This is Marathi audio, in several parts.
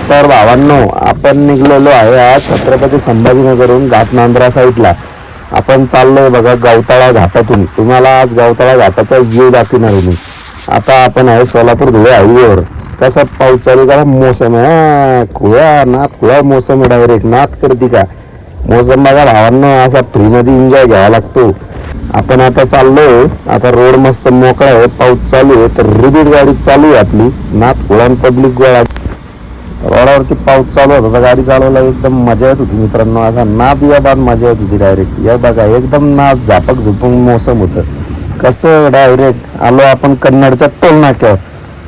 तर भावांनो, आपण निघलेलो आहे आज छत्रपती संभाजीनगरहून घाटनांद्रा साईडला. आपण चाललोय बघा गवताळा घाटातून. तुम्हाला आज गवताळा घाटाचा व्ह्यू दाखवणार आहे मी. आता आपण आहे सोलापूर धुळे हायवेवर. कसा पाऊस चालू का, मोसम आहे खुळा नाथ खुळा मोसम आहे, डायरेक्ट नाथ करते का मोसम बघा भावांनो. असा फ्रीमध्ये एन्जॉय घ्यावा लागतो. आपण आता चाललोय, आता रोड मस्त मोकळा आहे, पाऊस चालू आहे, तर रिबीट गाडी चालू आहे आपली. नाथ खुळा पब्लिक गोळा रोडावरती पाऊस चालू होता तर गाडी चालवायला एकदम मजा येत होती मित्रांनो. असा नाद या बाद मजा येत होती डायरेक्ट. या बघा एकदम नाद झापक झुपून मोसम होतं. कसं डायरेक्ट आलो आपण कन्नडच्या टोल नाक्यावर.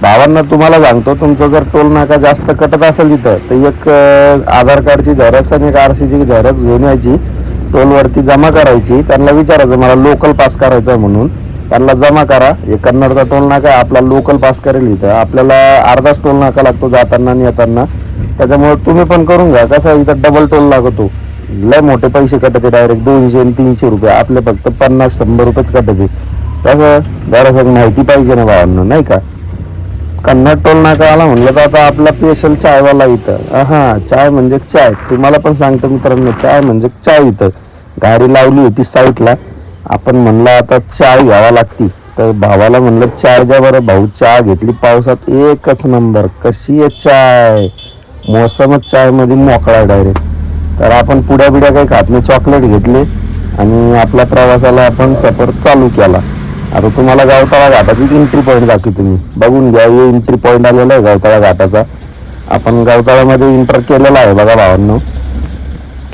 भावांना तुम्हाला सांगतो, तुमचं जर टोल नाका जास्त कटत असेल इथं तर एक आधार कार्डची झेरॉक्स आणि एक RC ची झेरॉक्स घेऊन यायची, टोलवरती जमा करायची. त्यांना विचारायचं मला लोकल पास करायचा म्हणून, त्यांना जमा करा. हे कन्नडचा टोल नाका आपला लोकल पास करेल इथं. आपल्याला अर्धाच टोल नाका लागतो जाताना आणि येताना, त्याच्यामुळे तुम्ही पण करून घ्या. कसं इथं डबल टोल लागतो, लय मोठे पैसे कटते डायरेक्ट 200 आणि 300 रुपये. आपले फक्त 50-100 रुपयेच कटते. तसं जरासं माहिती पाहिजे ना भावांना, नाही का. कन्नड टोल नाका आला म्हणलं तर आता आपला स्पेशल चायवाला इथं. हा, चाय म्हणजे चाय. तुम्हाला पण सांगतो मित्रांनो, चाय म्हणजे चाय. इथं गाडी लावली होती साईडला. आपण म्हणलं आता चाय घ्यावा लागती, तर भावाला म्हणलं चाय द्या बरं. भाऊ चहा घेतली पावसात, एकच नंबर. कशी आहे चाय, मोसमच चाय मध्ये मोकळा आहे डायरेक्ट. तर आपण पुड्या बिड्या काही खात नाही, चॉकलेट घेतले आणि आपल्या प्रवासाला आपण सफर चालू केला. आता तुम्हाला गवताळा घाटाची एंट्री पॉईंट दाखवी, तुम्ही बघून घ्या. हे एंट्री पॉईंट आलेला आहे गवताळा घाटाचा. आपण गवताळ्यामध्ये एंटर केलेला आहे बघा भावांनो.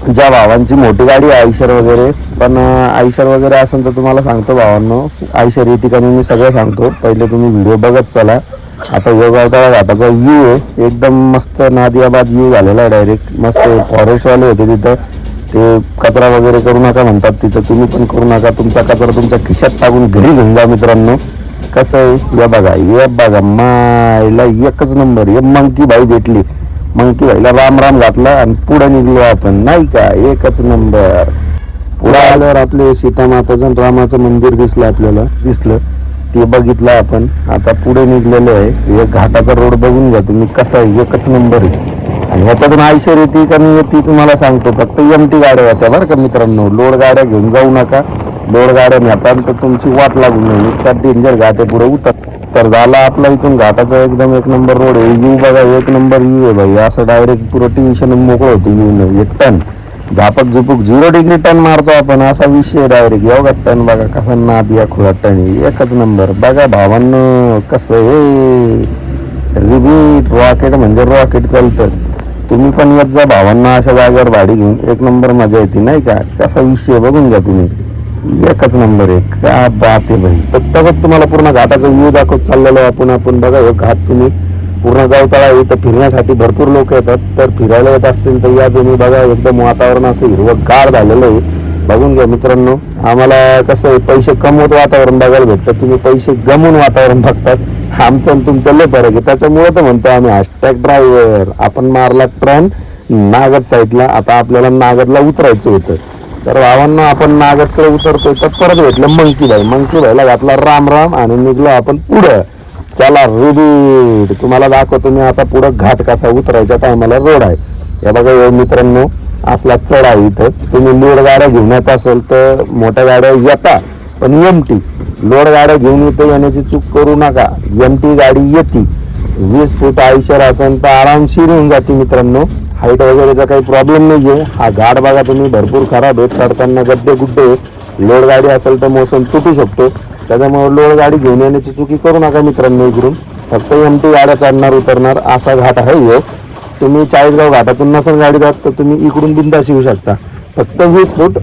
ज्या भावांची मोठी गाडी आहे आयशर वगैरे, पण आयशर वगैरे असेल तर तुम्हाला सांगतो भावांनो, आयशर या ठिकाणी मी सगळं सांगतो. पहिले तुम्ही व्हिडिओ बघत चला. आता गवताळा घाटाचा व्ह्यू आहे, एकदम मस्त नादियाबाद व्ह्यू झालेला आहे डायरेक्ट. मस्त फॉरेस्टवाले होते तिथं, ते कचरा वगैरे करू नका म्हणतात तिथं. तुम्ही पण करू नका. तुमचा कचरा तुमच्या खिशात टाकून घरी घेऊन जा मित्रांनो. कसं आहे हे बघा मायला एकच नंबर. हे मंकी भाई भेटली, मंकी भाईला राम राम घातला आणि पुढे निघलो आपण, नाही का. एकच नंबर. पुढे आल्यावर आपले सीतामाताचं रामाचं मंदिर दिसलं, आपल्याला दिसलं, ते बघितलं आपण. आता पुढे निघलेलो आहे. हे घाटाचा रोड बघून घ्या तुम्ही, कसा आहे, एकच नंबर आहे. आणि ह्याच्यातून आयशर येते का नाही येते तुम्हाला सांगतो. फक्त MT गाड्या येत्या बरं का मित्रांनो. लोड गाड्या घेऊन जाऊ नका. लोड गाड्या नेता तर तुमची वाट लागू नये. इतका डेंजर घाट आहे पुढे उतर. तर झाला आपला इथून घाटाचा एकदम एक नंबर रोड आहे. यू बघा, एक नंबर यू आहे भाई. असं डायरेक्ट पुरं टेन्शन मोकळं होतं यू न. एक टन झापक झुपूक 0 डिग्री टन मारतो आपण, असा विषय डायरेक्ट. एवढा टन बघा कसा नाद या खुळा टन, एकच नंबर. बघा भावांनो कसं हे रिबीट रॉकेट म्हणजे रॉकेट चालतं. तुम्ही पण येत जा भावांना अशा जागेवर भाडी घेऊन, एक नंबर मजा येते, नाही का. कसा विषय बघून घ्या तुम्ही, एकच नंबर आहे. काय बात आहे भाई. तर तसंच तुम्हाला पूर्ण घाटाचा व्ह्यू दाखवत चाललेलो आपण बघा. हे घाट तुम्ही पूर्ण गवताळा इथं फिरण्यासाठी भरपूर लोक येतात. तर फिरायला येत असतील तर या तुम्ही बघा. एकदम वातावरण असं हिरवंगार झालेलं आहे, बघून घ्या मित्रांनो. आम्हाला कसं आहे, पैसे कमवत वातावरण बघायला भेटतं, तुम्ही पैसे गमवून वातावरण बघतात. आमचं आणि तुमचं लय फरक आहे. त्याच्यामुळे तर म्हणतो आम्ही #ड्रायव्हर. आपण मारला ट्रन नागद साईडला. आता आपल्याला नागदला उतरायचं होतं, तर भावांना आपण नागदकडे उतरतोय तर परत भेटलं मंकी भाई. मंकी भाईला घातला राम राम आणि निघलो आपण पुढं. चला रिबीट तुम्हाला दाखवतो मी आता पुढं घाट कसा उतरायच्या टायमाला रोड आहे. हे बघा मित्रांनो, असला चढ आहे इथं. तुम्ही लोड गाड्या घेऊन येत असेल तर मोठ्या गाड्या येता, पण MT लोड गाड्या घेऊन इथं येण्याची चूक करू नका. MT गाडी येते. 20 फूट आयशर असेल तर आरामशीर येऊन जाते मित्रांनो. हाईट वगैरेचा काही प्रॉब्लेम नाहीये. हा घाट बघा तुम्ही भरपूर खराब आहे, चढताना गड्डे गुड्डे. लोड गाडी असेल तर मोसम तुटू शकतो, त्याच्यामुळे लोड गाडी घेऊन येण्याची चुकी करू नका मित्रांनो. इकडून फक्त MT गाड्या चढणार उतरणार असा घाट आहे. तुम्ही 40गाव घाटातून नसेल गाडी जात तर तुम्ही इकडून बिंदास येऊ शकता. फक्त 20 फूट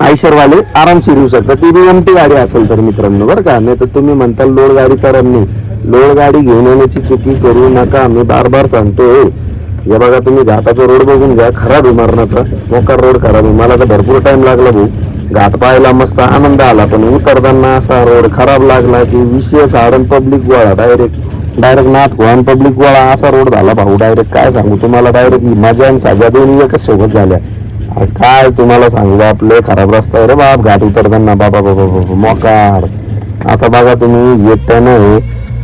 आयशरवाले आरामशीर येऊ शकता, ती बी MT गाडी असेल तर मित्रांनो, बरं का. नाही तर तुम्ही म्हणता लोड गाडी चढणार नाही. लोड गाडी घेऊन येण्याची चुकी करू नका, मी बार सांगतोय. हे बघा तुम्ही घाटाचा रोड बघून घ्या, खराब आहे मरणाचा. मोकार रोड खराब आहे. मला तर भरपूर टाइम लागला भाऊ. घाट पाहायला मस्त आनंद आला, पण उतरताना असा रोड खराब लागला की विषय साडन पब्लिक गोळा. डायरेक्ट नाथ गोळा पब्लिक गोळा असा रोड झाला भाऊ. डायरेक्ट काय सांगू तुम्हाला, डायरेक्ट मजा आणि साजा दोन्ही एकच सोबत झाल्या. काय तुम्हाला सांगू, आपले खराब रस्ता आहे रे बाप. घाट उतरताना बाबा बाबा मोकार. आता बघा तुम्ही येताना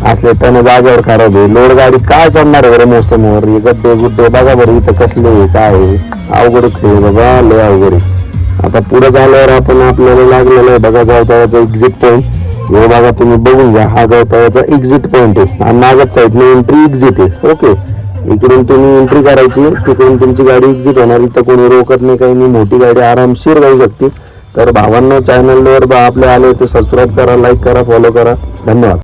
असले त्यानं जागेवर खराब आहे. लोड गाडी काय चालणार आहे बरं मोसमवर? हे गड्डे गुड्डे बघा बरं इथं कसले आहे, काय आहे. अवघड खेळ बाबा, लय अवघड आहे. आता पुढे झाल्यावर आपण आपल्याला लागलेलं आहे बघा गवताळ्याचा एक्झिट पॉईंट. हे बघा तुम्ही बघून घ्या, हा गवताळ्याचा एक्झिट पॉईंट आहे आणि मागच साईडने एंट्री एक्झिट आहे. ओके, इकडून तुम्ही एंट्री करायची, तिकडून तुमची गाडी एक्झिट होणार. इथं कोणी रोकत नाही, काही नाही, मोठी गाडी आरामशीर जाऊ शकते. तर भावांनो, चॅनलवर आपले आले ते सबस्क्राईब करा, लाईक करा, फॉलो करा. धन्यवाद.